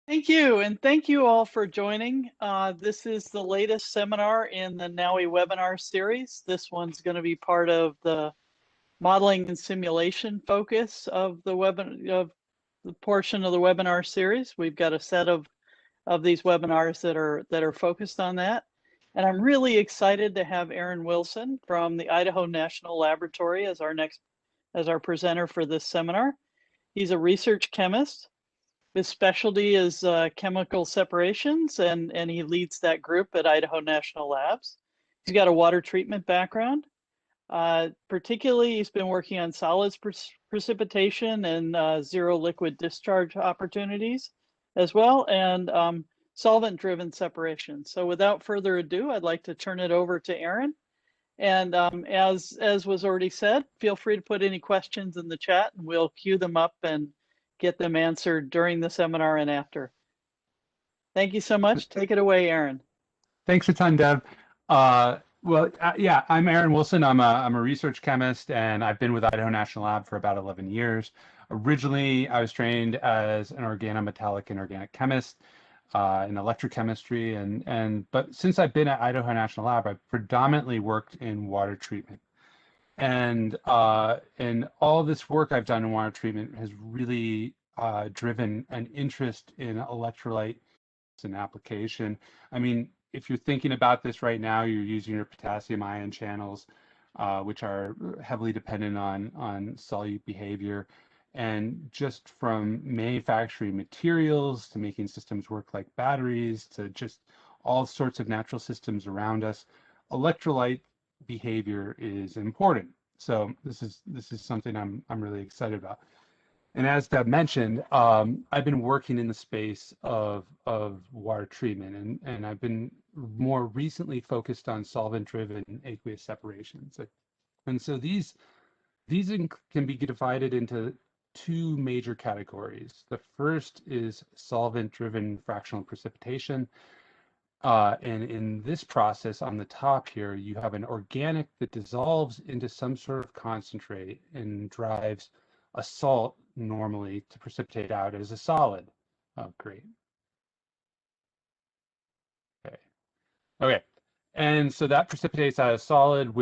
Thank you, and thank you all for joining. This is the latest seminar in the NAUI webinar series. This one's going to be part of the modeling and simulation focus of the portion of the webinar series. We've got a set of these webinars that are focused on that. And I'm really excited to have Aaron Wilson from the Idaho National Laboratory as our presenter for this seminar. He's a research chemist. His specialty is chemical separations, and he leads that group at Idaho National Labs. He's got a water treatment background. Particularly, he's been working on solids precipitation and zero liquid discharge opportunities as well, and solvent-driven separation. So without further ado, I'd like to turn it over to Aaron. And as was already said, feel free to put any questions in the chat, and we'll queue them up and get them answered during the seminar and after. Thank you so much. Take it away, Aaron. Thanks a ton, Deb. Yeah, I'm Aaron Wilson. I'm a research chemist, and I've been with Idaho National Lab for about 11 years. Originally, I was trained as an organometallic and organic chemist in electrochemistry, but since I've been at Idaho National Lab, I've predominantly worked in water treatment. And all this work I've done in water treatment has really driven an interest in electrolyte and application. I mean, if you're thinking about this right now, you're using your potassium ion channels, which are heavily dependent on solute behavior. And just from manufacturing materials to making systems work like batteries to just all sorts of natural systems around us, electrolyte behavior is important. So this is something I'm really excited about. And as Deb mentioned, I've been working in the space of water treatment, and I've been more recently focused on solvent-driven aqueous separations. And so these can be divided into two major categories. The first is solvent-driven fractional precipitation. And in this process on the top here, you have an organic that dissolves into some sort of concentrate and drives a salt normally to precipitate out as a solid. Oh, great. Okay. And so that precipitates out a solid,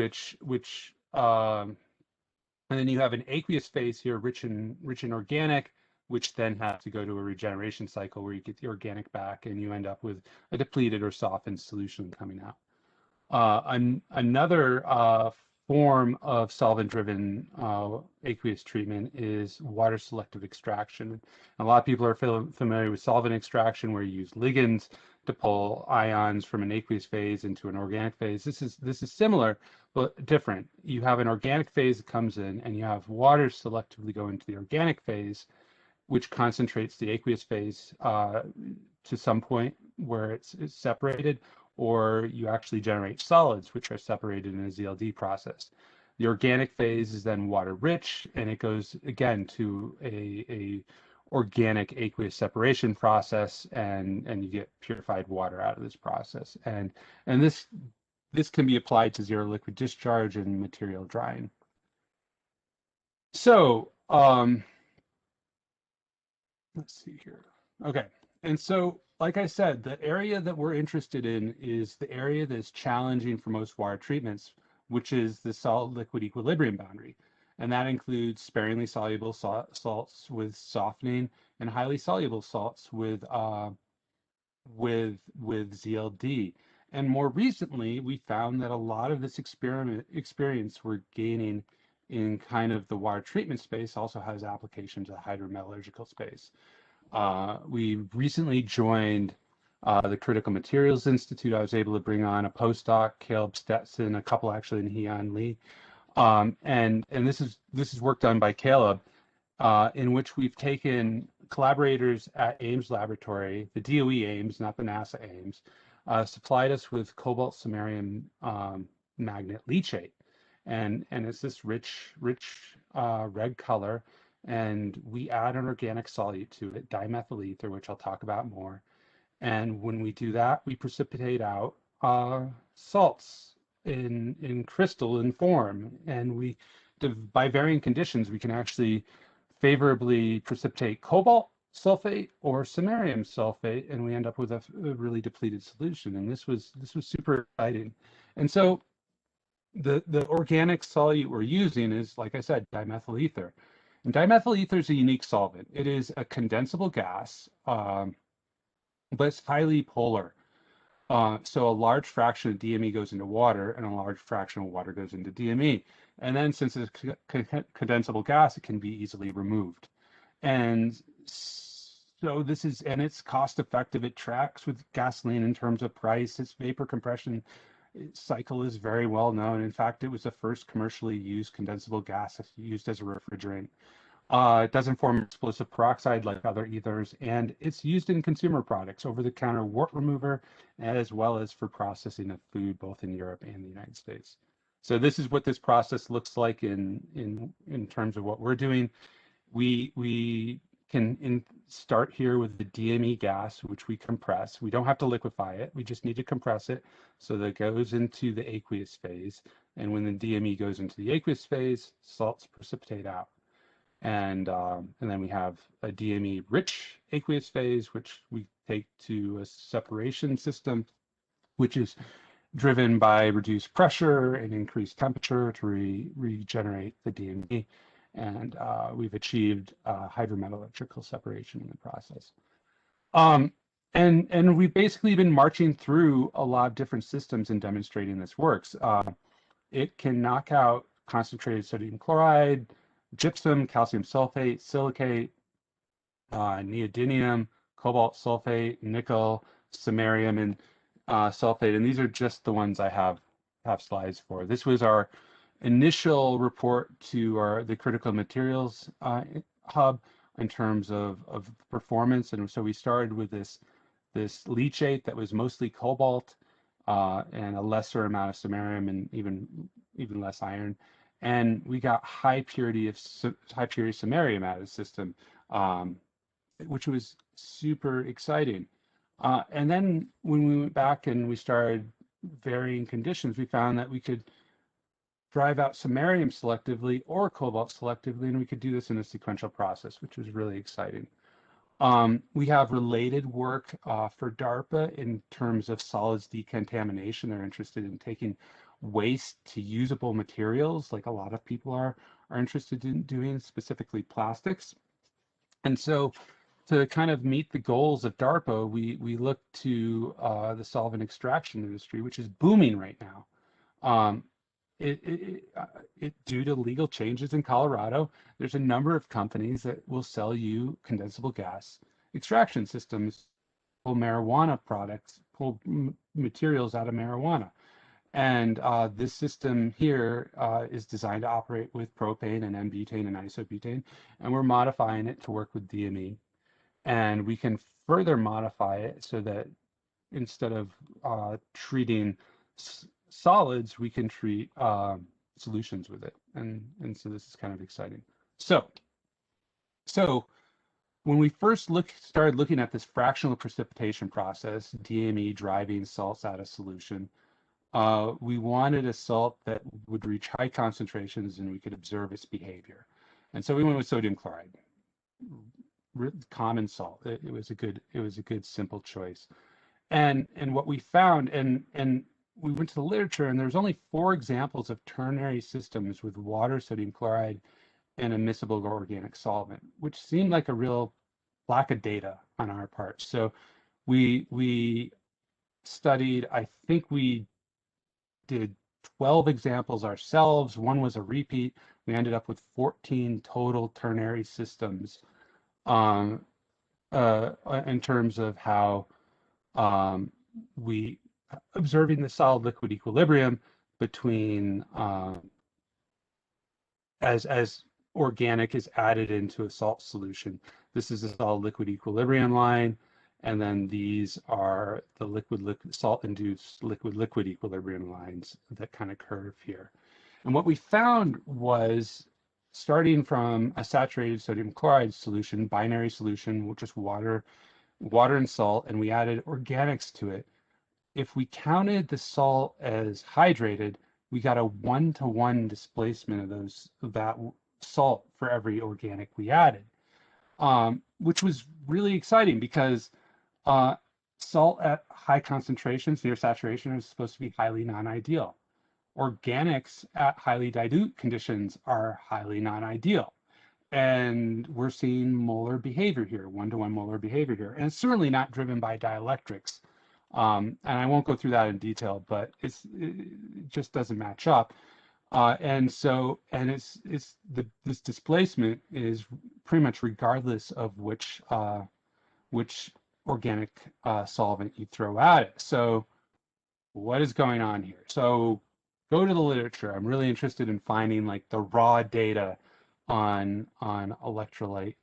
and then you have an aqueous phase here, rich in organic, which then has to go to a regeneration cycle where you get the organic back and you end up with a depleted or softened solution coming out. Another form of solvent-driven aqueous treatment is water selective extraction. A lot of people are familiar with solvent extraction, where you use ligands to pull ions from an aqueous phase into an organic phase. This is similar, but different. You have an organic phase that comes in, and you have water selectively go into the organic phase, which concentrates the aqueous phase to some point where it's separated, or you actually generate solids, which are separated in a ZLD process. The organic phase is then water rich, and it goes again to a organic aqueous separation process, and you get purified water out of this process. And this can be applied to zero liquid discharge and material drying. So let's see here. Okay, and so like I said, the area that we're interested in is the area that's challenging for most water treatments, which is the solid liquid equilibrium boundary. And that includes sparingly soluble salts with softening and highly soluble salts with ZLD. And more recently, we found that a lot of this experience we're gaining in kind of the water treatment space also has application to the hydrometallurgical space. We recently joined the Critical Materials Institute. I was able to bring on a postdoc, Caleb Stetson, a couple actually in Heon Lee. And this is work done by Caleb, in which we've taken collaborators at Ames Laboratory, the DOE Ames, not the NASA Ames, supplied us with cobalt samarium magnet leachate. And it's this rich red color. And we add an organic solute to it, dimethyl ether, which I'll talk about more. And when we do that, we precipitate out salts in crystalline form. And by varying conditions, we can actually favorably precipitate cobalt sulfate or samarium sulfate, and we end up with a really depleted solution. And this was super exciting. And so the organic solute we're using is, like I said, dimethyl ether. And dimethyl ether is a unique solvent. It is a condensable gas, but it's highly polar. So a large fraction of DME goes into water, and a large fraction of water goes into DME. And then, since it's a condensable gas, it can be easily removed. And so and it's cost effective. It tracks with gasoline in terms of price. Its vapor compression cycle is very well known. In fact, it was the first commercially used condensable gas used as a refrigerant. It doesn't form explosive peroxide like other ethers, and it's used in consumer products, over-the-counter wart remover, as well as for processing of food, both in Europe and the United States. So this is what this process looks like in terms of what we're doing. We can start here with the DME gas, which we compress. We don't have to liquefy it. We just need to compress it so that it goes into the aqueous phase. And when the DME goes into the aqueous phase, salts precipitate out. And then we have a DME-rich aqueous phase, which we take to a separation system, which is driven by reduced pressure and increased temperature to regenerate the DME. And we've achieved hydrometallurgical separation in the process. And we've basically been marching through a lot of different systems and demonstrating this works. It can knock out concentrated sodium chloride, gypsum, calcium sulfate, silicate, neodymium, cobalt sulfate, nickel, samarium, and sulfate. And these are just the ones I have slides for. This was our initial report to the critical materials hub in terms of performance. And so we started with this leachate that was mostly cobalt and a lesser amount of samarium and even less iron. And we got high purity samarium out of the system, which was super exciting. And then when we went back and we started varying conditions, we found that we could drive out samarium selectively or cobalt selectively, and we could do this in a sequential process, which was really exciting. We have related work for DARPA in terms of solids decontamination. They're interested in taking waste to usable materials, like a lot of people are interested in doing, specifically plastics. And so to kind of meet the goals of DARPA, we look to the solvent extraction industry, which is booming right now. Due to legal changes in Colorado, there's a number of companies that will sell you condensable gas extraction systems, pull marijuana products, pull materials out of marijuana. And this system here is designed to operate with propane and N-butane and isobutane, and we're modifying it to work with DME. And we can further modify it so that instead of treating solids, we can treat solutions with it. And so this is kind of exciting. So when we first started looking at this fractional precipitation process, DME driving salts out of solution, we wanted a salt that would reach high concentrations and we could observe its behavior. And so we went with sodium chloride, common salt. It was a good simple choice. And what we found, and we went to the literature, and there's only 4 examples of ternary systems with water, sodium chloride, and a miscible organic solvent, which seemed like a real lack of data on our part. So we studied, I think we did 12 examples ourselves. 1 was a repeat. We ended up with 14 total ternary systems in terms of how we observing the solid liquid equilibrium between as organic is added into a salt solution. This is a solid liquid equilibrium line, and then these are the liquid salt induced liquid equilibrium lines that kind of curve here. And what we found was, starting from a saturated sodium chloride solution, binary solution, which is water and salt, and we added organics to it. If we counted the salt as hydrated, we got a 1-to-1 displacement of that salt for every organic we added. which was really exciting because salt at high concentrations near saturation is supposed to be highly non-ideal. Organics at highly dilute conditions are highly non-ideal. And we're seeing molar behavior here, one-to-one molar behavior here. And it's certainly not driven by dielectrics. And I won't go through that in detail, but it just doesn't match up. And this displacement is pretty much regardless of which organic solvent you throw at it. So what is going on here? So go to the literature. I'm really interested in finding like the raw data on electrolyte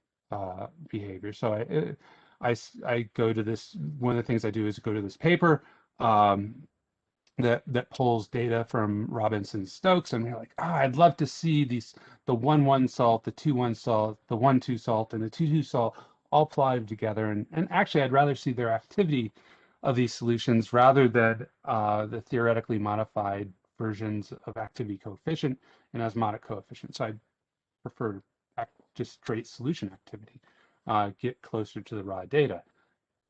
behavior. So I go to this. One of the things I do is go to this paper that pulls data from Robinson Stokes, and they're like, I'd love to see the 1,1 salt, the 2,1 salt, the 1,2 salt, and the 2,2 salt all plotted together. And actually, I'd rather see their activity of these solutions rather than the theoretically modified versions of activity coefficient and osmotic coefficient. So I prefer just straight solution activity, get closer to the raw data.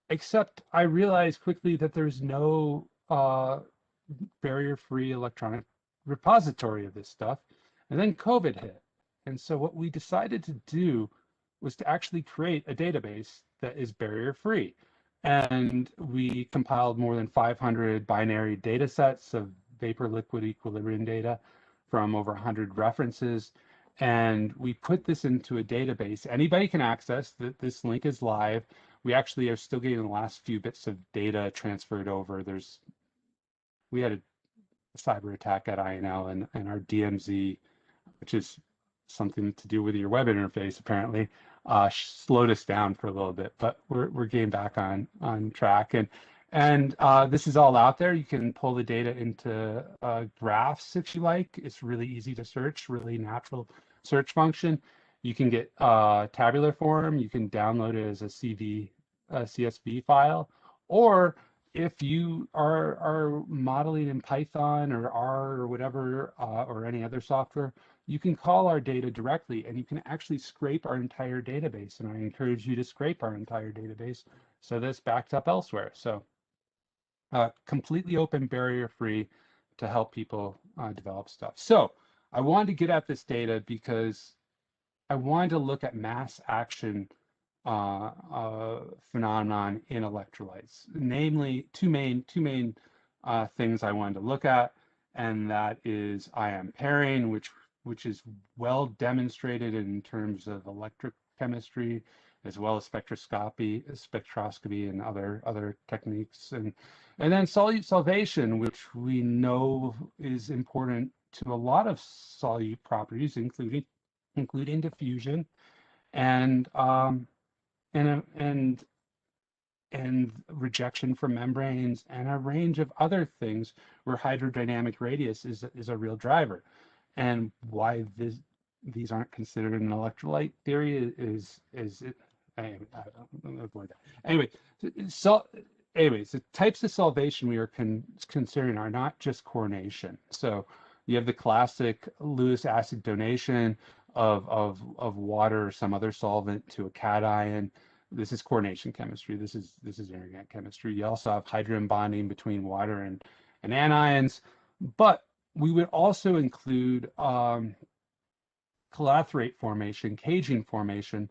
Except I realized quickly that there's no barrier-free electronic repository of this stuff. And then COVID hit. And so what we decided to do was to actually create a database that is barrier-free. And we compiled more than 500 binary data sets of vapor-liquid equilibrium data from over 100 references. And we put this into a database. Anybody can access. This link is live. We actually are still getting the last few bits of data transferred over. We had a cyber attack at INL, and our DMZ, which is something to do with your web interface, apparently, slowed us down for a little bit. But we're getting back on track, and this is all out there. You can pull the data into graphs if you like. It's really easy to search, really natural search function. You can get tabular form. You can download it as a CSV file, or if you are modeling in Python or R or whatever, or any other software, you can call our data directly and you can actually scrape our entire database. And I encourage you to scrape our entire database so that it's backed up elsewhere. So completely open, barrier-free to help people develop stuff. So I wanted to get at this data because I wanted to look at mass action phenomenon in electrolytes, namely two main things I wanted to look at, and that is ion pairing, which is well demonstrated in terms of electrochemistry as well as spectroscopy and other techniques, and then solute solvation, which we know is important to a lot of solute properties, including diffusion and and rejection from membranes and a range of other things where hydrodynamic radius is a real driver. And why these aren't considered an electrolyte theory is it. I'll avoid that. Anyway, anyways, the types of solvation we are considering are not just coordination. So you have the classic Lewis acid donation of water or some other solvent to a cation. This is coordination chemistry. This is inorganic chemistry. You also have hydrogen bonding between water and anions, but we would also include clathrate formation, caging formation,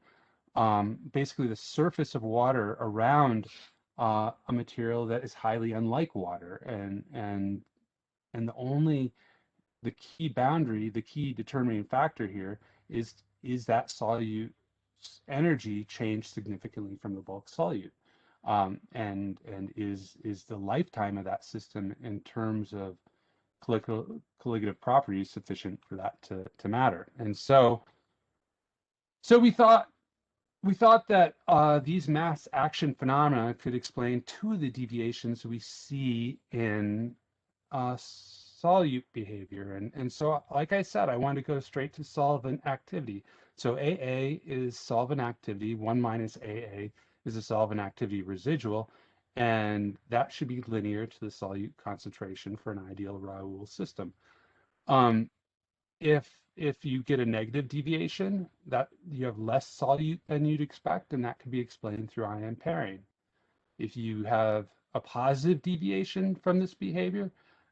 basically the surface of water around a material that is highly unlike water, and the key boundary, the key determining factor here is that solute energy changed significantly from the bulk solute, and is the lifetime of that system in terms of colligative properties sufficient for that to matter. And so we thought that these mass action phenomena could explain two of the deviations we see in solute behavior. And so, like I said, I wanted to go straight to solvent activity. So AA is solvent activity, 1 minus AA is a solvent activity residual, and that should be linear to the solute concentration for an ideal Raoult system. If if you get a negative deviation, that you have less solute than you'd expect, and that can be explained through ion pairing. If you have a positive deviation from this behavior,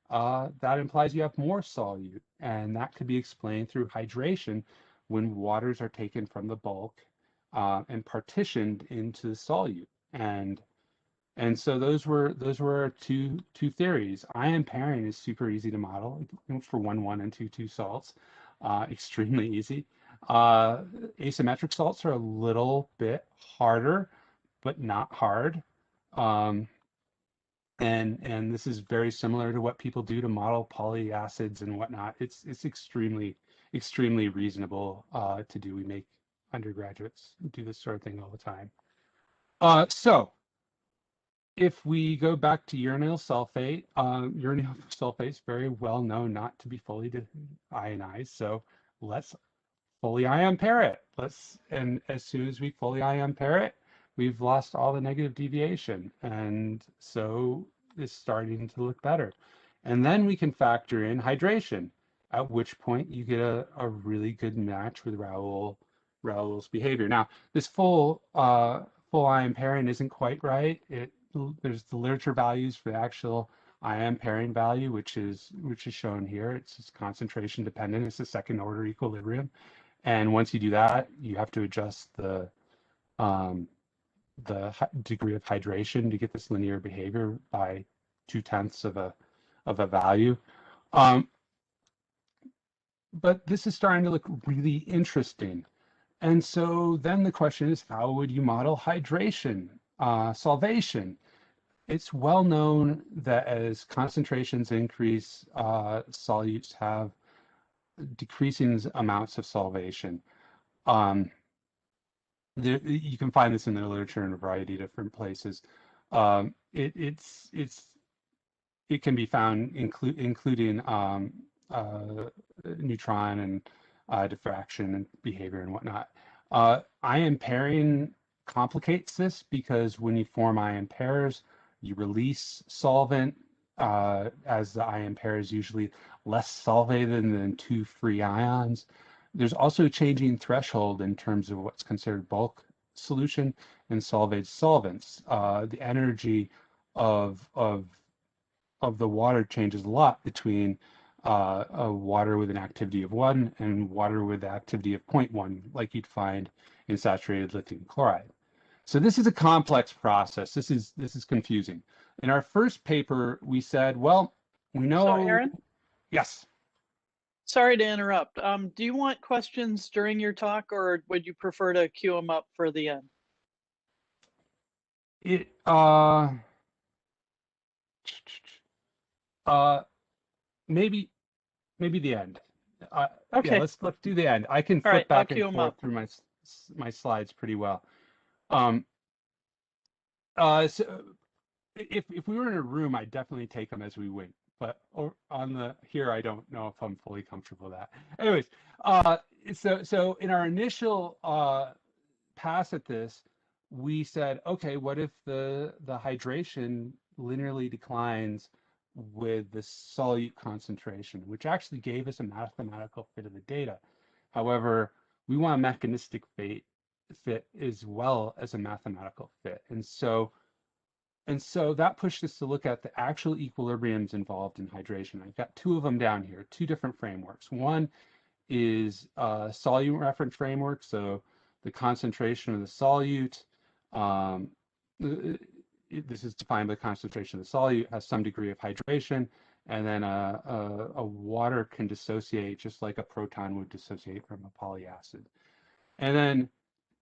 that implies you have more solute, and that could be explained through hydration when waters are taken from the bulk and partitioned into the solute. And so those were two theories. Ion pairing is super easy to model for 1,1 and 2,2 salts, extremely easy. Asymmetric salts are a little bit harder, but not hard. And this is very similar to what people do to model polyacids and whatnot. It's extremely reasonable to do. We make undergraduates do this sort of thing all the time. So if we go back to uranyl sulfate is very well known not to be fully ionized. So let's fully ion pair it. And as soon as we fully ion pair it, we've lost all the negative deviation. And so it's starting to look better. And then we can factor in hydration, at which point you get a really good match with Raoult's behavior. Now, this full ion pairing isn't quite right. There's the literature values for the actual ion pairing value, which is shown here. It's concentration dependent. It's a second order equilibrium. And once you do that, you have to adjust the degree of hydration to get this linear behavior by 0.2 of a value. But this is starting to look really interesting. And so then the question is, how would you model hydration, solvation? It's well known that as concentrations increase, solutes have decreasing amounts of solvation. You can find this in the literature in a variety of different places. It can be found including neutron and diffraction and behavior and whatnot. Ion pairing complicates this because when you form ion pairs, you release solvent, as the ion pair is usually less solvated than two free ions. There's also changing threshold in terms of what's considered bulk solution and solvate solvents. The energy of the water changes a lot between a water with an activity of 1 and water with the activity of 0.1, like you'd find in saturated lithium chloride. So this is a complex process. This is confusing. In our first paper, we said, well, we know. So Aaron? Yes. Sorry to interrupt. Do you want questions during your talk, or would you prefer to queue them up for the end? Maybe the end. Okay. Yeah, let's do the end. I can flip back and forth up through my slides pretty well. So if we were in a room, I'd definitely take them as we went. But here, I don't know if I'm fully comfortable with that. Anyways, so in our initial pass at this, we said, okay, what if the hydration linearly declines with the solute concentration, which actually gave us a mathematical fit of the data. However, we want a mechanistic fit as well as a mathematical fit. And so that pushed us to look at the actual equilibriums involved in hydration. I've got two of them down here, two different frameworks. One is a solute reference framework, so the concentration of the solute, this is defined by the concentration of the solute, has some degree of hydration, and then a water can dissociate just like a proton would dissociate from a polyacid. And then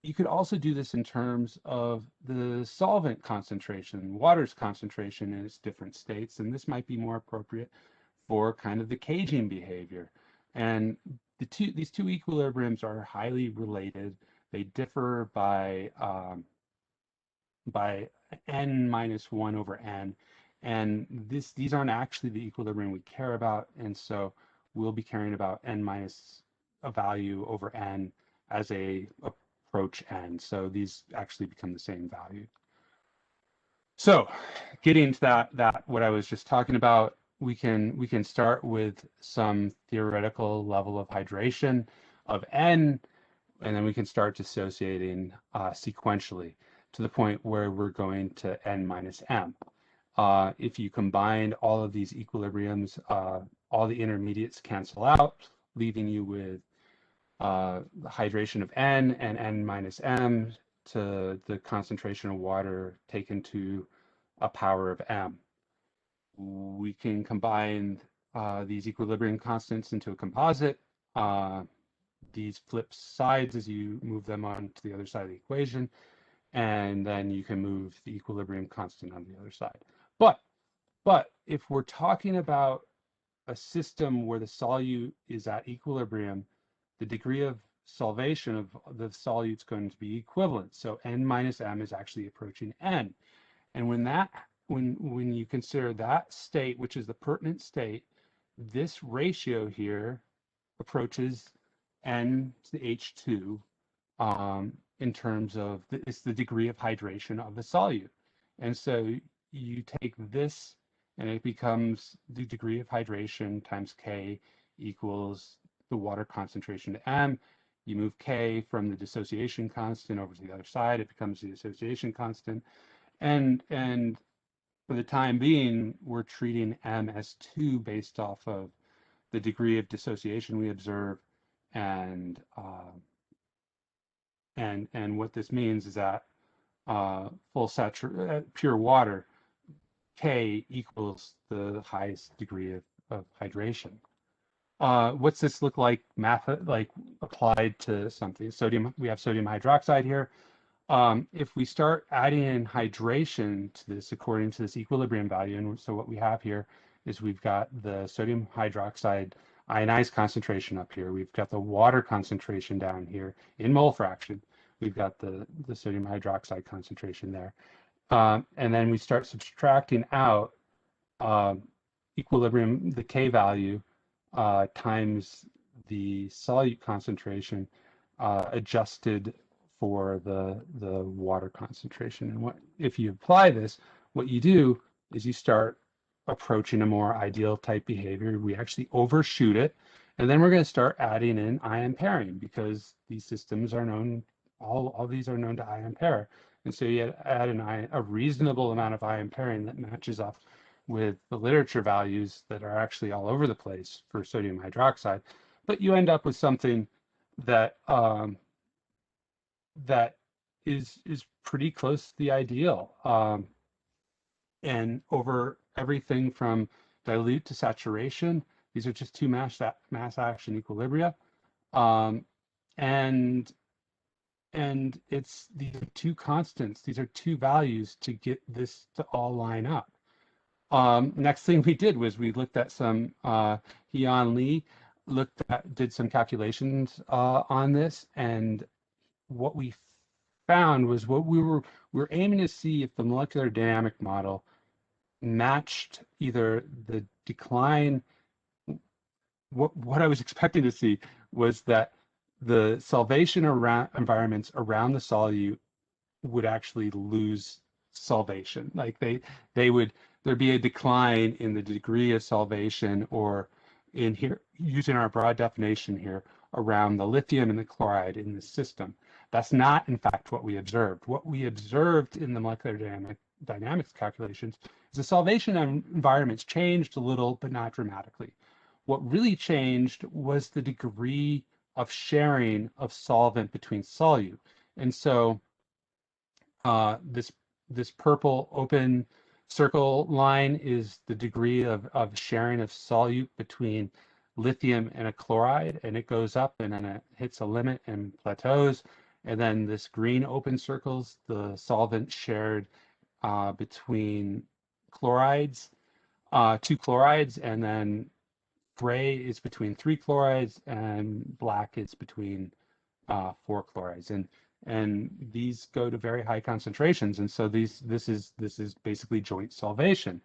you could also do this in terms of the solvent concentration, water's concentration in its different states, and this might be more appropriate for kind of the caging behavior. And these two equilibriums are highly related. They differ by n minus 1 over n, and these aren't actually the equilibrium we care about, and so we'll be caring about n minus a value over n as a approach n. So these actually become the same value. So getting to that what I was just talking about, we can start with some theoretical level of hydration of N, and then we can start dissociating sequentially to the point where we're going to N minus M. If you combine all of these equilibriums, all the intermediates cancel out, leaving you with the hydration of N and N minus M to the concentration of water taken to a power of M. We can combine these equilibrium constants into a composite. These flip sides as you move them on to the other side of the equation, and then you can move the equilibrium constant on the other side. But if we're talking about a system where the solute is at equilibrium, the degree of solvation of the solute is going to be equivalent. So N minus M is actually approaching N. And when you consider that state, which is the pertinent state, this ratio here approaches N to the H2 in terms of it's the degree of hydration of the solute. And so you take this and it becomes the degree of hydration times K equals the water concentration to M. You move K from the dissociation constant over to the other side, it becomes the dissociation constant. And for the time being, we're treating M as 2 based off of the degree of dissociation we observe, and what this means is that pure water, K equals the highest degree of hydration. What's this look like applied to something? Sodium, we have sodium hydroxide here. If we start adding in hydration to this according to this equilibrium value, and so what we have here is we've got the sodium hydroxide ionized concentration up here. We've got the water concentration down here in mole fraction. We've got the sodium hydroxide concentration there. And then we start subtracting out equilibrium, the K value, times the solute concentration adjusted for the water concentration. And if you apply this, what you do is you start approaching a more ideal type behavior. We actually overshoot it, and then we're going to start adding in ion pairing, because these systems are known, all these are known to ion pair. And so you add a reasonable amount of ion pairing that matches up with the literature values that are actually all over the place for sodium hydroxide, but you end up with something that that is pretty close to the ideal. And over everything from dilute to saturation, these are just 2 mass action equilibria. And these are 2 constants. These are 2 values to get this to all line up. Next thing we did was we looked at some, Hyun Lee did some calculations on this, and what we found was what we were aiming to see if the molecular dynamic model matched either the decline. What I was expecting to see was that the solvation environments around the solute would actually lose solvation. Like there'd be a decline in the degree of solvation, or in here, using our broad definition here, around the lithium and the chloride in the system. That's not, in fact, what we observed. What we observed in the molecular dynamics calculations is the solvation environments changed a little, but not dramatically. What really changed was the degree of sharing of solvent between solute. And so this purple open circle line is the degree of sharing of solute between lithium and a chloride, and it goes up and then it hits a limit and plateaus. And then this green open circles, the solvent shared between chlorides, 2 chlorides, and then gray is between 3 chlorides, and black is between 4 chlorides. And these go to very high concentrations, and so this is basically joint solvation.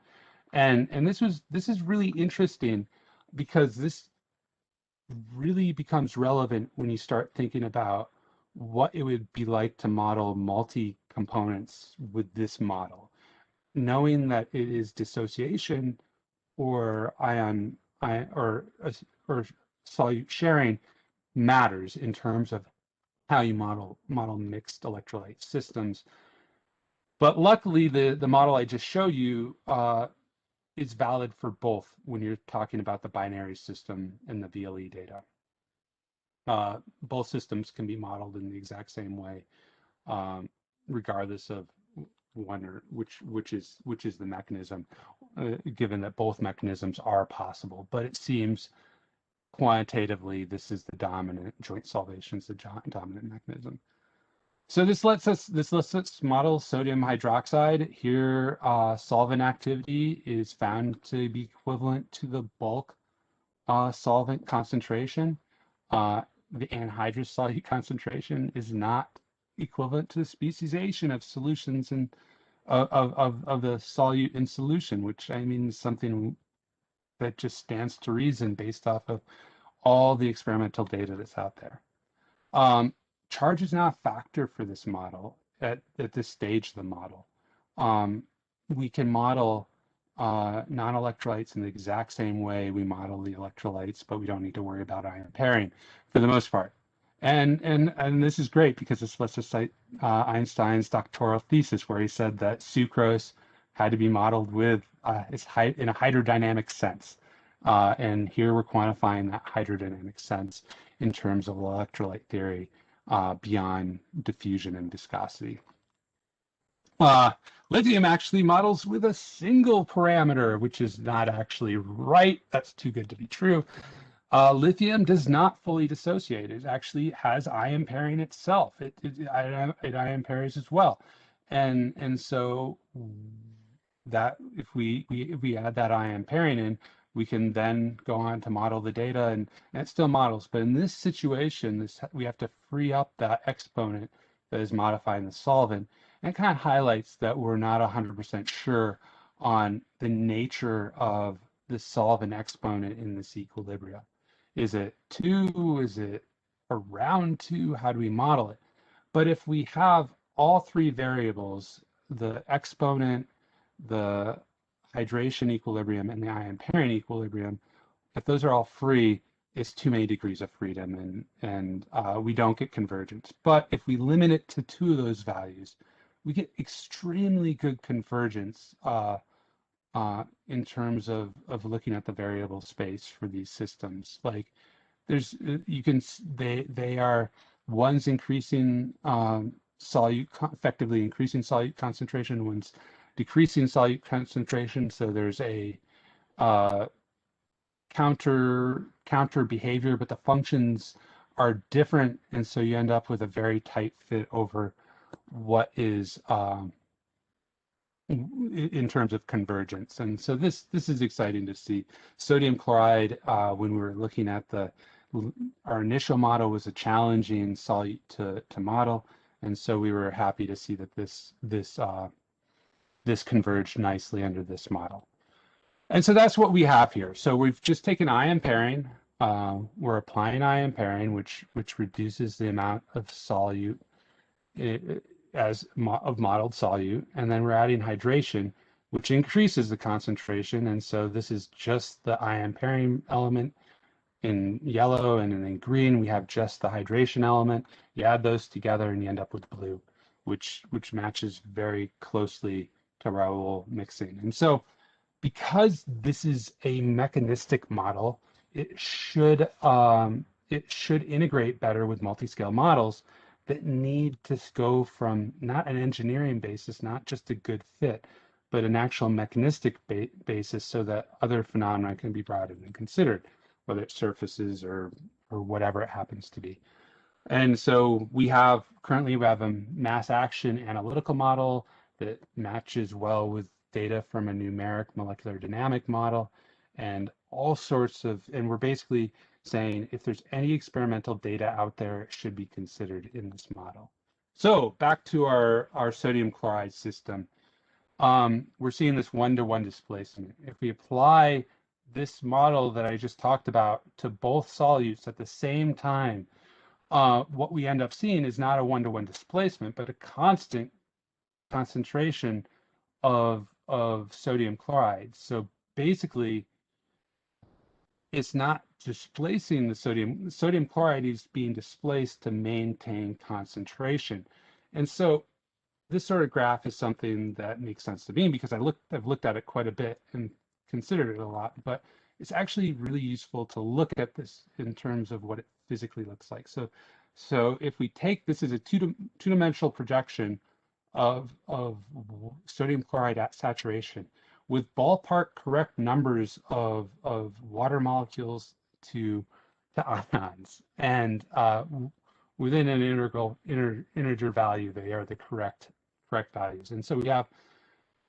And this is really interesting, because this really becomes relevant when you start thinking about what it would be like to model multi-components with this model, knowing that it is dissociation or solute sharing matters in terms of how you model mixed electrolyte systems. But luckily, the model I just showed you is valid for both when you're talking about the binary system and the VLE data. Both systems can be modeled in the exact same way, regardless of one or which is the mechanism, given that both mechanisms are possible. But it seems quantitatively this is the dominant, joint solvation is the dominant mechanism. So this lets us model sodium hydroxide. Here, solvent activity is found to be equivalent to the bulk solvent concentration. The anhydrous solute concentration is not equivalent to the speciation of solutions and of the solute in solution, which I mean is something that just stands to reason based off of all the experimental data that's out there. Charge is not a factor for this model at this stage of the model. We can model non-electrolytes in the exact same way we model the electrolytes, but we don't need to worry about ion pairing for the most part. And this is great because this lets us cite Einstein's doctoral thesis where he said that sucrose had to be modeled with in a hydrodynamic sense. And here we're quantifying that hydrodynamic sense in terms of electrolyte theory beyond diffusion and viscosity. Lithium actually models with a single parameter, which is not actually right. That's too good to be true. Lithium does not fully dissociate. It actually has ion pairing itself. It ion pairs as well. And so that if we add that ion pairing in, we can then go on to model the data, and it still models. But in this situation, we have to free up that exponent that is modifying the solvent. And it kind of highlights that we're not 100% sure on the nature of the solvent exponent in this equilibria. Is it 2? Is it around 2? How do we model it? But if we have all three variables, the exponent, the hydration equilibrium, and the ion pairing equilibrium, if those are all free, it's too many degrees of freedom, and we don't get convergence. But if we limit it to 2 of those values, we get extremely good convergence in terms of looking at the variable space for these systems. Like they are, one's increasing solute, effectively increasing solute concentration, one's decreasing solute concentration. So there's a counter behavior, but the functions are different, and so you end up with a very tight fit over what is in terms of convergence. And so this is exciting to see. Sodium chloride, when we were looking at our initial model, was a challenging solute to model, and so we were happy to see that this converged nicely under this model. And so that's what we have here. So we've just taken ion pairing. We're applying ion pairing, which reduces the amount of solute of modeled solute, and then we're adding hydration, which increases the concentration. And so this is just the ion pairing element in yellow, and in green we have just the hydration element. You add those together and you end up with blue, which matches very closely to Raoul mixing. And so because this is a mechanistic model, it should integrate better with multi-scale models that need to go from not an engineering basis, not just a good fit, but an actual mechanistic basis, so that other phenomena can be brought in and considered, whether it's surfaces or whatever it happens to be. And so currently we have a mass action analytical model that matches well with data from a numeric molecular dynamic model, and all sorts of, and we're basically saying if there's any experimental data out there, it should be considered in this model. So back to our sodium chloride system. We're seeing this 1-to-1 displacement. If we apply this model that I just talked about to both solutes at the same time, what we end up seeing is not a 1-to-1 displacement, but a constant concentration of sodium chloride. So basically it's not displacing the sodium. The sodium chloride is being displaced to maintain concentration. And so this sort of graph is something that makes sense to me because I've looked at it quite a bit and considered it a lot, but it's actually really useful to look at this in terms of what it physically looks like. So if we take this as a two-dimensional projection of sodium chloride at saturation with ballpark correct numbers of water molecules to ions, and within an integer value, they are the correct values. And so we have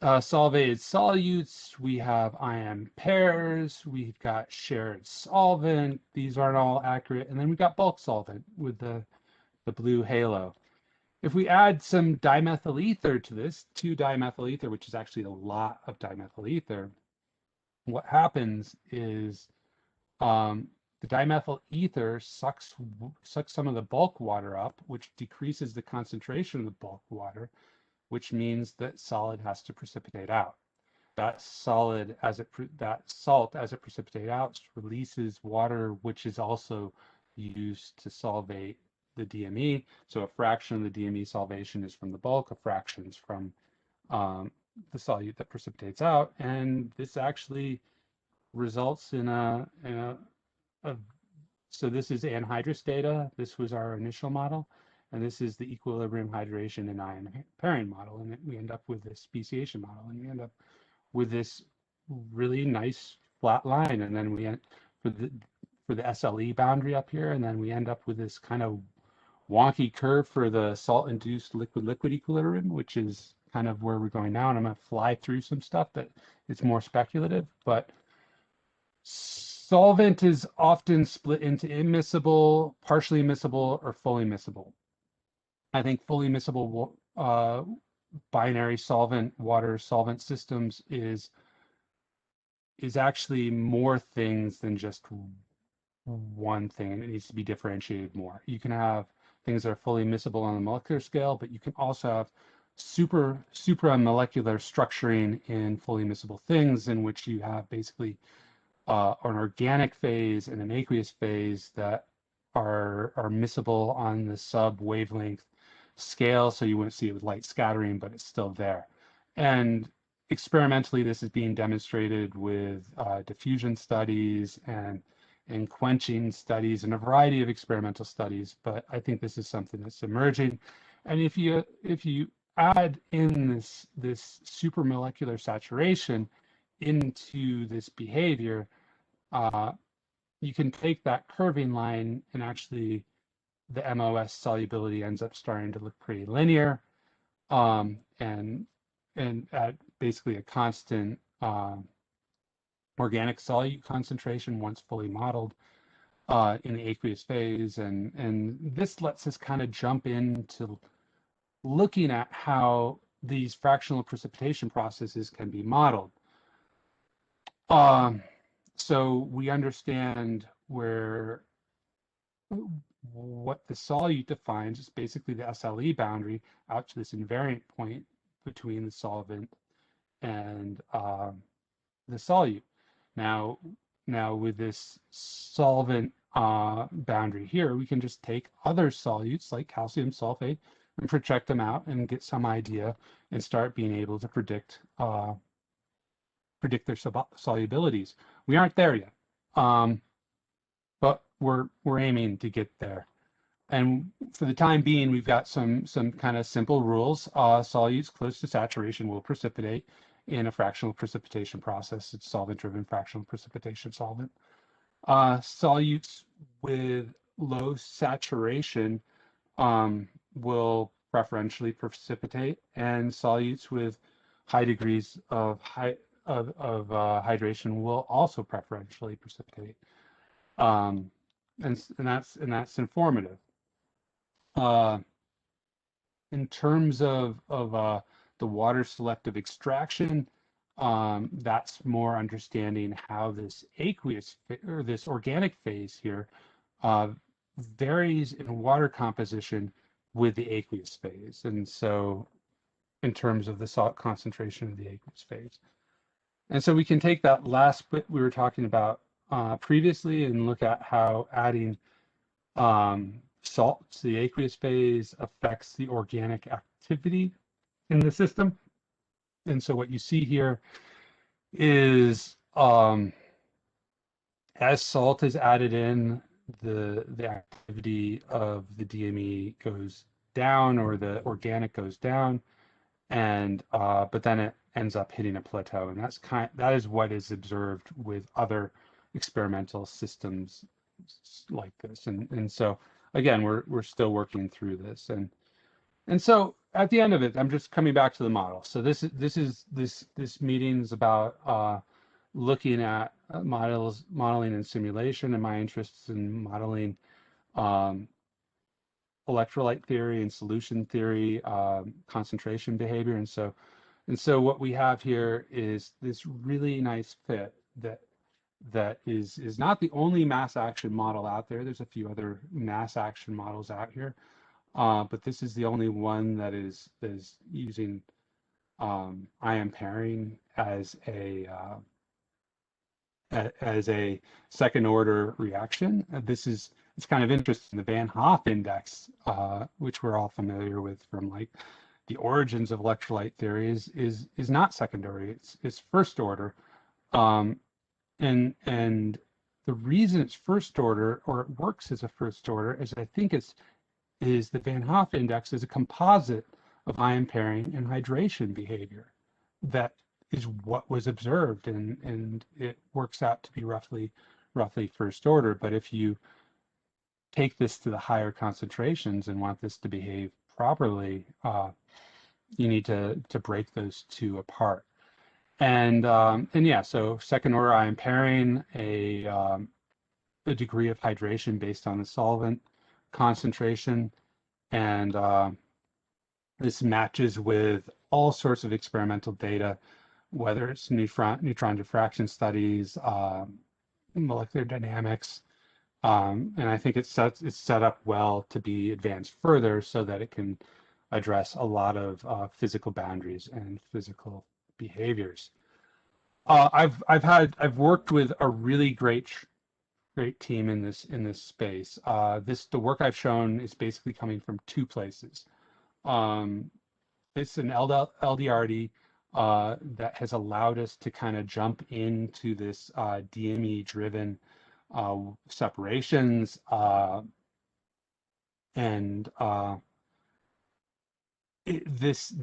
solvated solutes, we have ion pairs, we've got shared solvent. These aren't all accurate. And then we've got bulk solvent with the blue halo. If we add some dimethyl ether to this, 2-dimethyl ether, which is actually a lot of dimethyl ether, what happens is the dimethyl ether sucks some of the bulk water up, which decreases the concentration of the bulk water, which means that solid has to precipitate out. That salt, as it precipitates out, releases water, which is also used to solvate the DME. So a fraction of the DME solvation is from the bulk, a fraction is from the solute that precipitates out, and this actually results in a so this is anhydrous data. This was our initial model, and this is the equilibrium hydration and ion pairing model, and we end up with this speciation model, and we end up with this really nice flat line, and then we end for the SLE boundary up here, and then we end up with this kind of wonky curve for the salt-induced liquid-liquid equilibrium, which is kind of where we're going now. And I'm going to fly through some stuff that it's more speculative, but solvent is often split into immiscible, partially immiscible, or fully miscible. I think fully miscible binary solvent water solvent systems is actually more things than just one thing, and it needs to be differentiated more. You can have things that are fully miscible on the molecular scale, but you can also have supramolecular structuring in fully miscible things, in which you have basically an organic phase and an aqueous phase that are miscible on the sub wavelength scale, so you wouldn't see it with light scattering, but it's still there. And experimentally, this is being demonstrated with diffusion studies and quenching studies and a variety of experimental studies, but I think this is something that's emerging. And if you add in this supramolecular saturation into this behavior, you can take that curving line, and actually the MOS solubility ends up starting to look pretty linear, and at basically a constant organic solute concentration once fully modeled in the aqueous phase. And this lets us kind of jump into looking at how these fractional precipitation processes can be modeled. So we understand what the solute defines is basically the SLE boundary out to this invariant point between the solvent and the solute. Now with this solvent boundary here, we can just take other solutes like calcium sulfate and project them out and get some idea and start being able to predict their solubilities. We aren't there yet, but we're aiming to get there. And for the time being, we've got some kind of simple rules. Solutes close to saturation will precipitate in a fractional precipitation process. It's solvent-driven fractional precipitation solvent. Solutes with low saturation will preferentially precipitate, and solutes with high degrees of hydration will also preferentially precipitate. And that's informative. In terms of the water selective extraction, that's more understanding how this aqueous or this organic phase here varies in water composition with the aqueous phase. And so in terms of the salt concentration of the aqueous phase. And so we can take that last bit we were talking about previously and look at how adding salt to the aqueous phase affects the organic activity in the system. And so what you see here is as salt is added in, the activity of the DME goes down, or the organic goes down, and but then it ends up hitting a plateau, and that is what is observed with other experimental systems like this. And so again, we're still working through this, and so at the end of it, I'm just coming back to the model. So this meeting is about looking at modeling and simulation, and my interests in modeling um, electrolyte theory and solution theory, concentration behavior. And so what we have here is this really nice fit that is not the only mass action model out there. There's a few other mass action models out here, but this is the only one that is using ion pairing as a second order reaction. It's kind of interesting. The Van Hoff index, which we're all familiar with from like the origins of electrolyte theory, is not secondary. It's first order. Um, and the reason it's first order, or it works as a first order, is I think is the Van Hoff index is a composite of ion pairing and hydration behavior that is what was observed, and it works out to be roughly first order. But if you take this to the higher concentrations and want this to behave properly, you need to break those two apart. And yeah, so second order ion pairing, a degree of hydration based on the solvent concentration, and this matches with all sorts of experimental data, whether it's neutron diffraction studies, molecular dynamics, and I think it's set up well to be advanced further so that it can address a lot of physical boundaries and physical behaviors. I've worked with a really great team in this space. The work I've shown is basically coming from two places. It's an LDRD that has allowed us to kind of jump into this DME-driven separations, and this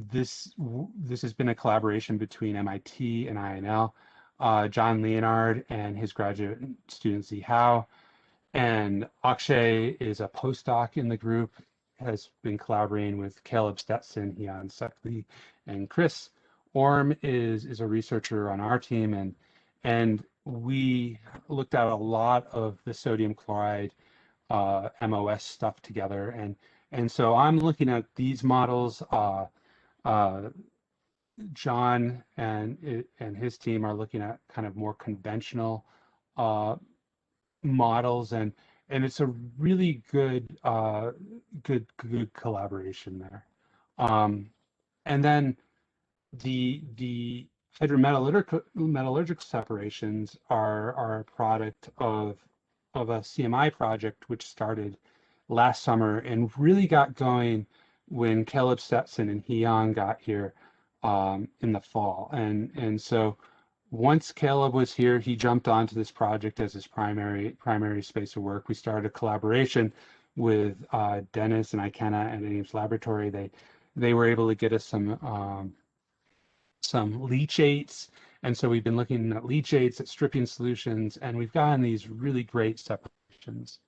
has been a collaboration between MIT and INL. John Leonard and his graduate student Z Howe, and Akshay is a postdoc in the group, has been collaborating with Caleb Stetson, Hyun Suk-lee, and Chris Orm is a researcher on our team, and we looked at a lot of the sodium chloride MOS stuff together, and so I'm looking at these models. John and his team are looking at kind of more conventional models, and it's a really good collaboration there. And then the hydrometallurgical separations are a product of a CMI project which started last summer and really got going when Caleb Stetson and Hyun got here in the fall. And so once Caleb was here, he jumped onto this project as his primary space of work. We started a collaboration with Dennis and Ikena at Ames Laboratory. They were able to get us some leachates, and so we've been looking at leachates, at stripping solutions, and we've gotten these really great separations.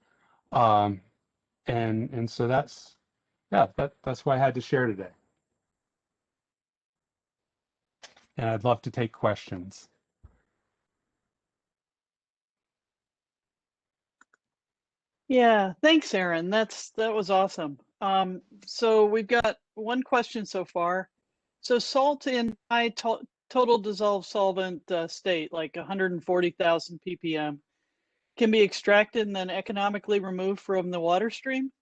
And so that's what I had to share today. And I'd love to take questions. Yeah, thanks, Aaron. That was awesome. So we've got one question so far. So salt in high total dissolved solvent state, like 140,000 ppm, can be extracted and then economically removed from the water stream,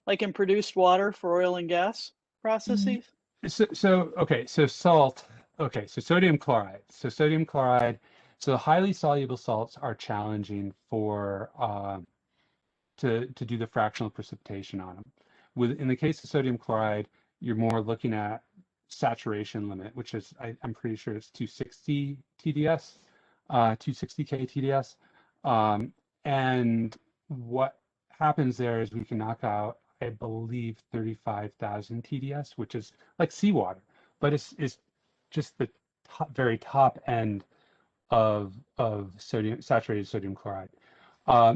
like in produced water for oil and gas processes? So salt, Okay, so sodium chloride. So sodium chloride, so highly soluble salts are challenging for to do the fractional precipitation on them. In the case of sodium chloride, you're more looking at saturation limit, which is I'm pretty sure it's 260 TDS, 260K TDS. And what happens there is we can knock out, I believe, 35,000 TDS, which is like seawater, but it's just the very top end of saturated sodium chloride.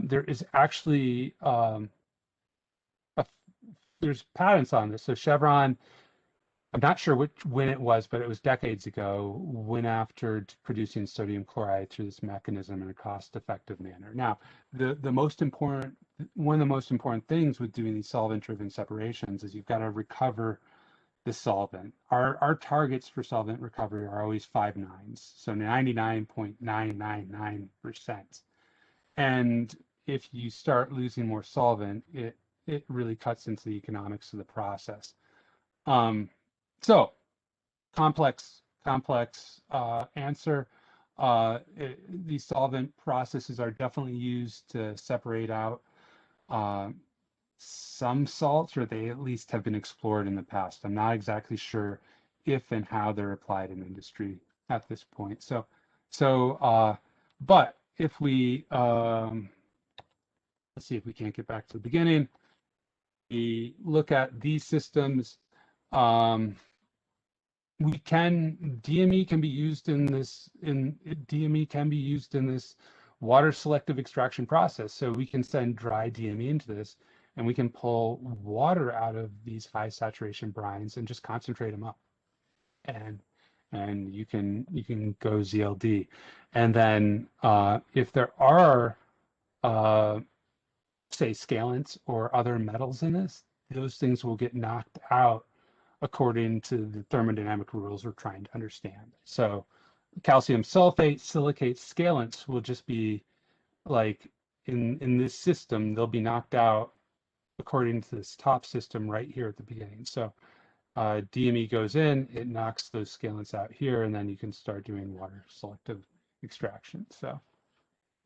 There is actually a, there's patents on this. So Chevron, I'm not sure when it was, but it was decades ago, went after producing sodium chloride through this mechanism in a cost-effective manner. Now, the most important one of the most important things with doing these solvent-driven separations is you've got to recover the solvent. Our targets for solvent recovery are always 5 nines, so 99.999%. And if you start losing more solvent, it really cuts into the economics of the process. So complex answer. These solvent processes are definitely used to separate out some salts, or they at least have been explored in the past. I'm not exactly sure if and how they're applied in industry at this point. But if we let's see if we can't get back to the beginning. We look at these systems. DME can be used in this water selective extraction process. So we can send dry DME into this, and we can pull water out of these high saturation brines and just concentrate them up. And you can go ZLD. And then if there are say scalants or other metals in this, those things will get knocked out according to the thermodynamic rules we're trying to understand. So calcium sulfate, silicates, scalants will just be like in this system, they'll be knocked out according to this top system right here at the beginning. So DME goes in, it knocks those scalants out here, and then you can start doing water selective extraction. So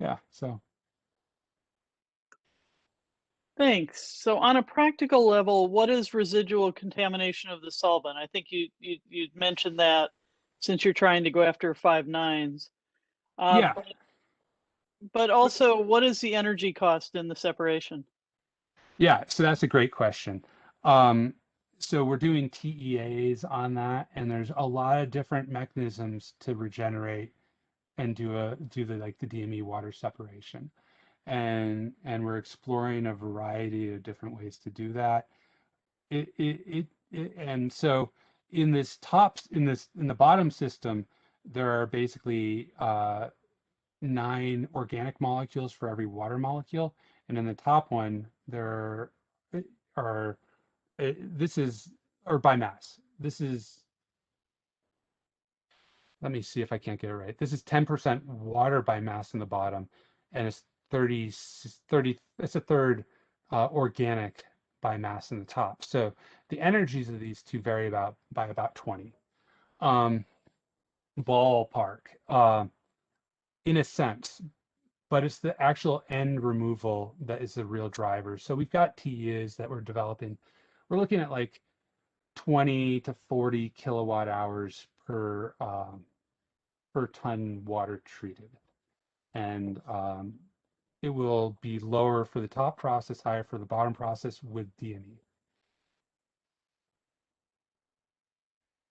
yeah, so. Thanks. So on a practical level, what is residual contamination of the solvent? I think you mentioned that since you're trying to go after 5 nines. Yeah. But also, what is the energy cost in the separation? Yeah, so that's a great question. So we're doing TEAs on that, and there's a lot of different mechanisms to regenerate and do the DME water separation. And we're exploring a variety of different ways to do that. And so in the bottom system, there are basically 9 organic molecules for every water molecule, and in the top one there are this is or by mass. This is, let me see if I can't get it right. This is 10% water by mass in the bottom, and it's 30, it's a third organic by mass in the top. So the energies of these two vary by about 20. Ballpark, in a sense, but it's the actual end removal that is the real driver. So we've got TEs that we're developing. We're looking at like 20 to 40 kilowatt hours per ton water treated, and it will be lower for the top process, higher for the bottom process with DME.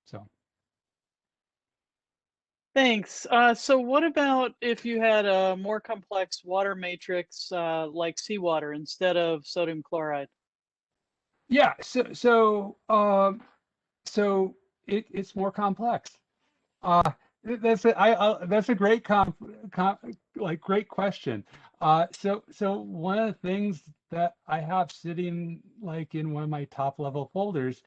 So. Thanks. So what about if you had a more complex water matrix like seawater instead of sodium chloride? Yeah, so it's more complex. That's a great great question. So one of the things that I have sitting like in one of my top level folders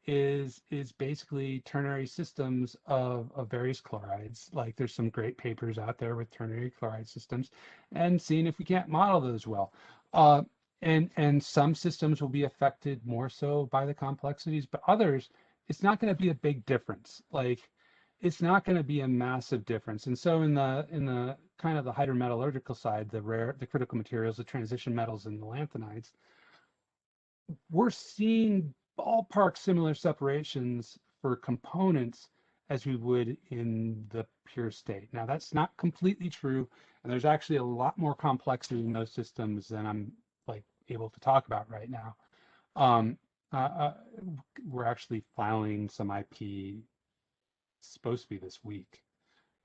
is basically ternary systems of various chlorides. Like there's some great papers out there with ternary chloride systems, and seeing if we can't model those well. And some systems will be affected more so by the complexities, but others, it's not going to be a big difference. Like it's not going to be a massive difference. And so in the kind of the hydrometallurgical side, the critical materials, the transition metals, and the lanthanides, we're seeing ballpark similar separations for components as we would in the pure state. Now, that's not completely true, and there's actually a lot more complexity in those systems than I'm like able to talk about right now. Um, uh, uh, we're actually filing some IP, supposed to be this week.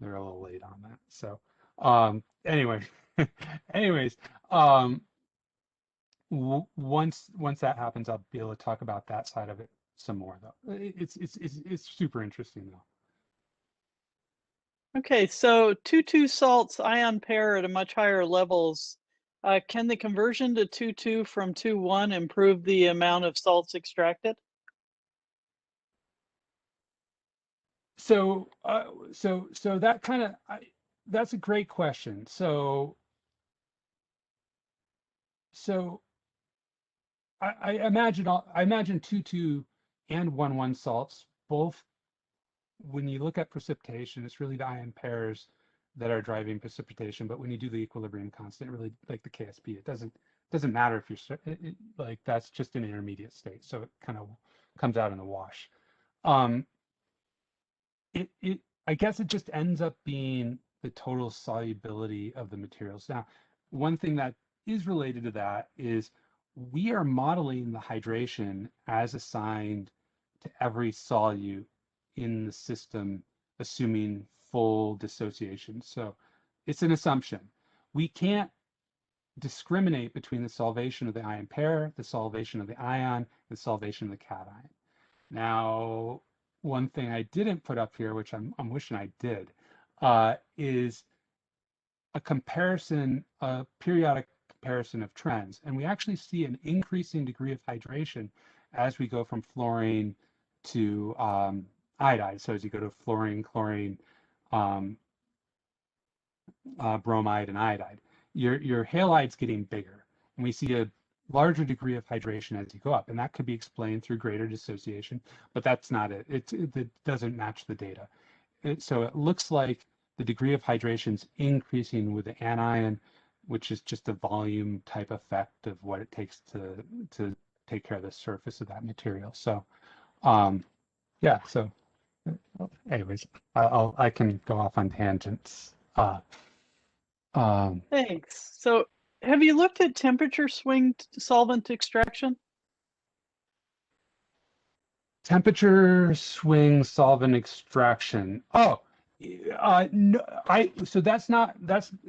They're a little late on that. So, anyway, anyways, um, once that happens, I'll be able to talk about that side of it some more, though. It's super interesting, though. Okay, so 2,2 salts ion pair at a much higher levels. Can the conversion to 2,2 from 2,1 improve the amount of salts extracted? So, so that kind of that's a great question. So I imagine 2,2 and 1,1 salts both. When you look at precipitation, it's really the ion pairs that are driving precipitation. But when you do the equilibrium constant, really like the KSP, it doesn't matter if you're like that's just an intermediate state, so it kind of comes out in the wash. Um, it I guess it just ends up being the total solubility of the materials. Now, one thing that is related to that is we are modeling the hydration as assigned to every solute in the system, assuming full dissociation. So it's an assumption. We can't discriminate between the solvation of the ion pair, the solvation of the ion, the solvation of the cation. Now, one thing I didn't put up here, which I'm wishing I did, is a comparison, a periodic comparison of trends. And we actually see an increasing degree of hydration as we go from fluorine to iodide. So as you go to fluorine, chlorine, um, bromide, and iodide, your halide's getting bigger. And we see a larger degree of hydration as you go up. And that could be explained through greater dissociation, but that's not it. It doesn't match the data. So it looks like the degree of hydration is increasing with the anion, which is just a volume type effect of what it takes to take care of the surface of that material. So yeah, so anyways, I can go off on tangents. Um, Thanks. So have you looked at temperature swing solvent extraction? Temperature swing solvent extraction. Oh, no, so that's not,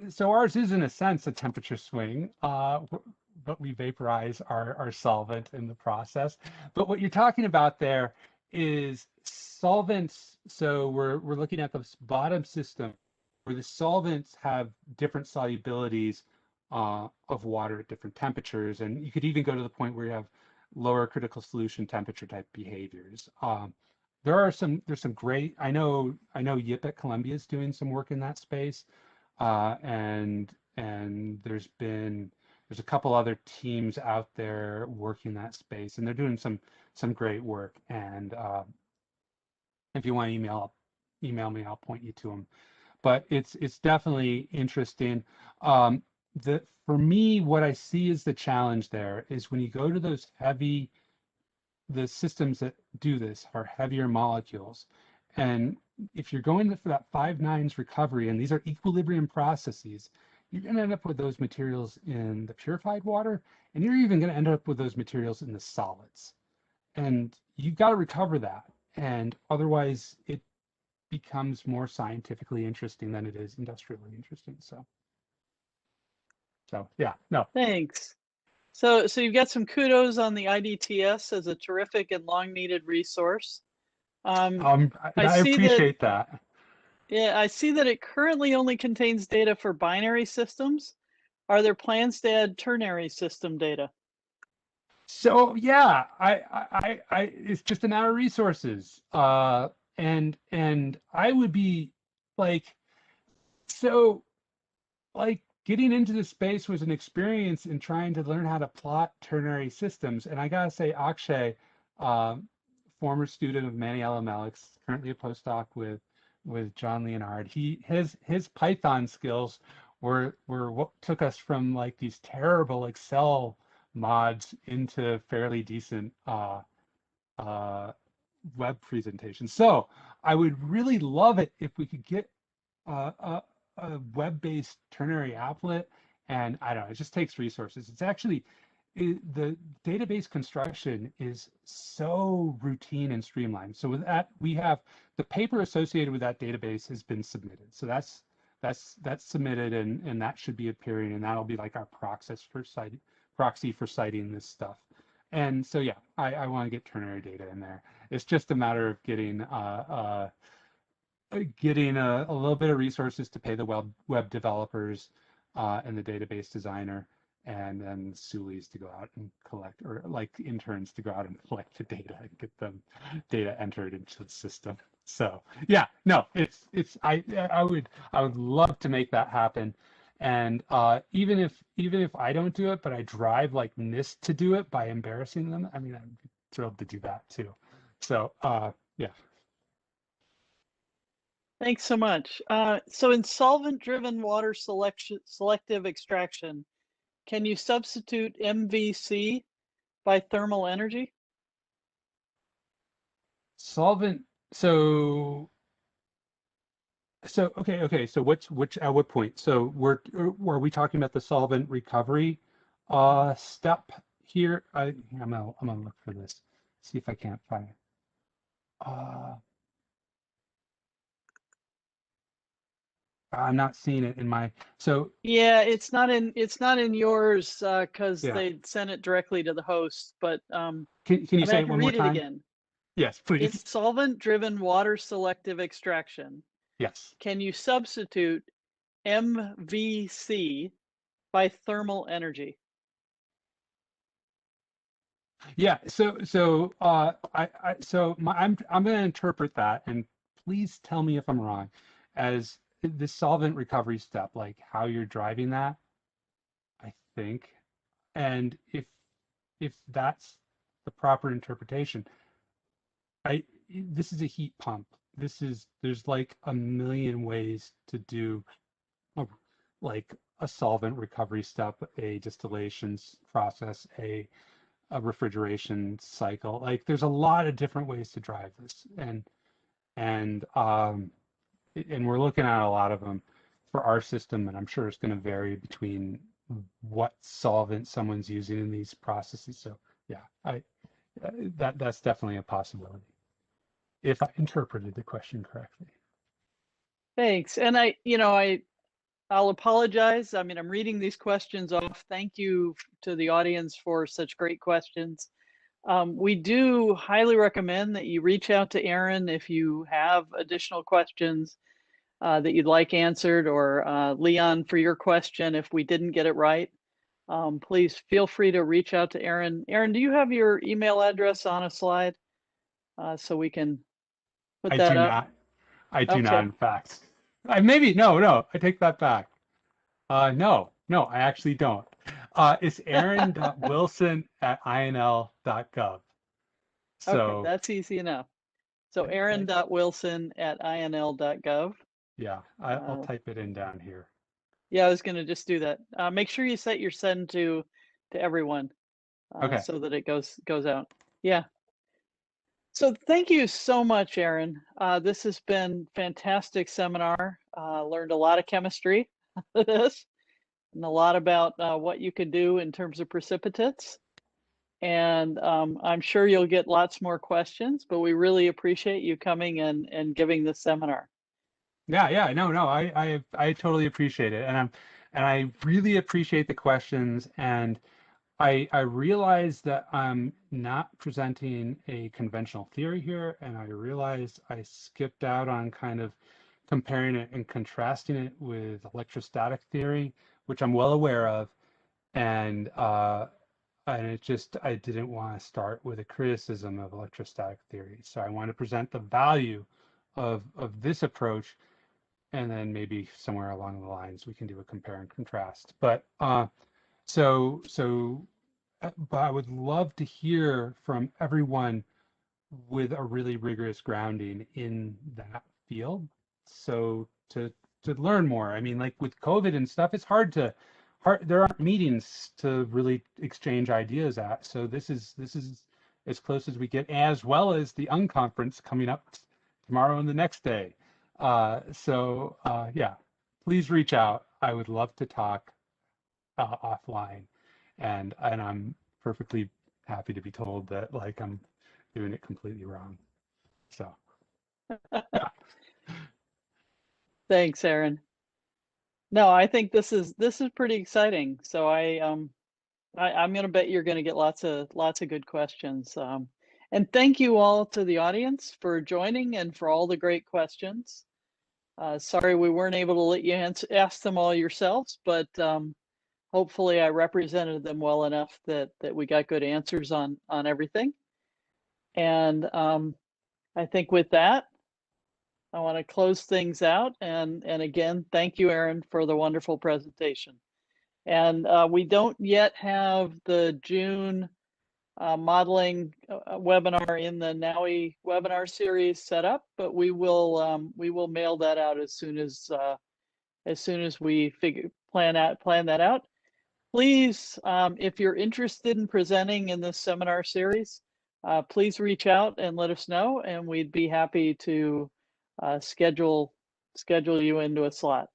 so ours is in a sense a temperature swing, but we vaporize our solvent in the process. But what you're talking about there is solvents. So we're looking at the bottom system where the solvents have different solubilities of water at different temperatures. And you could even go to the point where you have lower critical solution temperature type behaviors. There's some great, I know Yip at Columbia is doing some work in that space. And there's a couple other teams out there working that space, and they're doing some great work. And if you want to email me, I'll point you to them. But it's definitely interesting. For me, what I see as the challenge there is when you go to the systems that do this are heavier molecules. And if you're going for that 5-9s recovery, and these are equilibrium processes, you're going to end up with those materials in the purified water, and you're even going to end up with those materials in the solids. And you've got to recover that. And otherwise, it becomes more scientifically interesting than it is industrially interesting. So yeah, no. Thanks. So you've got some kudos on the IDTS as a terrific and long needed resource. I I see that, appreciate that. yeah, I see that it currently only contains data for binary systems. Are there plans to add ternary system data? So yeah, it's just a matter of resources. And I would be like, so like getting into the space was an experience in trying to learn how to plot ternary systems. And I gotta say, Akshay, former student of Manny Malik's, currently a postdoc with with John Leonard. His Python skills were what took us from like these terrible Excel mods into fairly decent uh, web presentations. So I would really love it if we could get a web-based ternary applet, and I don't know, it just takes resources. It's actually the database construction is so routine and streamlined. So with that, we have the paper associated with that database has been submitted. So that's submitted, and that should be appearing, and that'll be like our proxy for citing this stuff. And so yeah, I want to get ternary data in there. It's just a matter of getting a little bit of resources to pay the web developers and the database designer, and then Sulis to go out and collect, or like interns to go out and collect the data and get them data entered into the system. So yeah, no, I would love to make that happen. And even if I don't do it, but I drive like NIST to do it by embarrassing them, I mean, I'm thrilled to do that too. So yeah. Thanks so much. So in solvent-driven water selective extraction, can you substitute MVC by thermal energy? Solvent. So okay. So which at what point? So are we talking about the solvent recovery step here? I'm gonna look for this. See if I can't find it. Uh, I'm not seeing it in my. So Yeah, it's not in yours because yeah. they sent it directly to the host, but Can you I mean say I it can one more read it time? again. Yes, In please. solvent-driven water selective extraction, Yes. can you substitute MVC by thermal energy? Yeah. I'm going to interpret that, and please tell me if I'm wrong, as the solvent recovery step, like how you're driving that, I think. And if that's the proper interpretation, I this is a heat pump. There's like a million ways to do a, like a solvent recovery step, a distillation process, a refrigeration cycle. Like there's a lot of different ways to drive this, and and we're looking at a lot of them for our system, and I'm sure it's going to vary between what solvent someone's using in these processes. So yeah, I that's definitely a possibility if I interpreted the question correctly. Thanks. And I'll apologize. I mean, I'm reading these questions off. Thank you to the audience for such great questions. We do highly recommend that you reach out to Aaron if you have additional questions that you'd like answered, or Leon for your question if we didn't get it right. Please feel free to reach out to Aaron. Aaron, do you have your email address on a slide so we can put I that do up? not. I do not, Okay. in fact. I maybe no. I take that back. No, I actually don't. It's aaron.wilson@inl.gov. Okay, So that's easy enough. So I, aaron.wilson@inl.gov. yeah, I'll Uh, type it in down here. yeah, I was going to just do that. Make sure you set your send to everyone Okay. so that it goes out. Yeah. So thank you so much, Aaron. This has been fantastic seminar. Learned a lot of chemistry with this, and a lot about what you can do in terms of precipitates. And I'm sure you'll get lots more questions, but we really appreciate you coming and giving this seminar. Yeah. No. I totally appreciate it, and I really appreciate the questions, and I realize that I'm not presenting a conventional theory here, and I realized I skipped out on kind of comparing it and contrasting it with electrostatic theory, which I'm well aware of, and I didn't want to start with a criticism of electrostatic theory. So I want to present the value of this approach, and then maybe somewhere along the lines we can do a compare and contrast. So so but I would love to hear from everyone with a really rigorous grounding in that field. so to learn more. I mean, like with COVID and stuff, it's hard. There aren't meetings to really exchange ideas at. So this is as close as we get, as well as the unconference coming up tomorrow and the next day. Yeah, please reach out. I would love to talk offline, and I'm perfectly happy to be told that like I'm doing it completely wrong. So yeah. Thanks, Aaron. No, I think this is pretty exciting. So I'm going to bet you're going to get lots of good questions. And thank you all to the audience for joining and for all the great questions. Sorry we weren't able to let you ask them all yourselves, but hopefully I represented them well enough that we got good answers on everything. And I think with that, I want to close things out. And again, thank you, Aaron, for the wonderful presentation. And we don't yet have the June modeling webinar in the NAUI webinar series set up, but we will mail that out as soon as we plan that out. Please, if you're interested in presenting in this seminar series, please reach out and let us know, and we'd be happy to schedule you into a slot.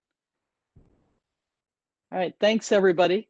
All right, thanks everybody.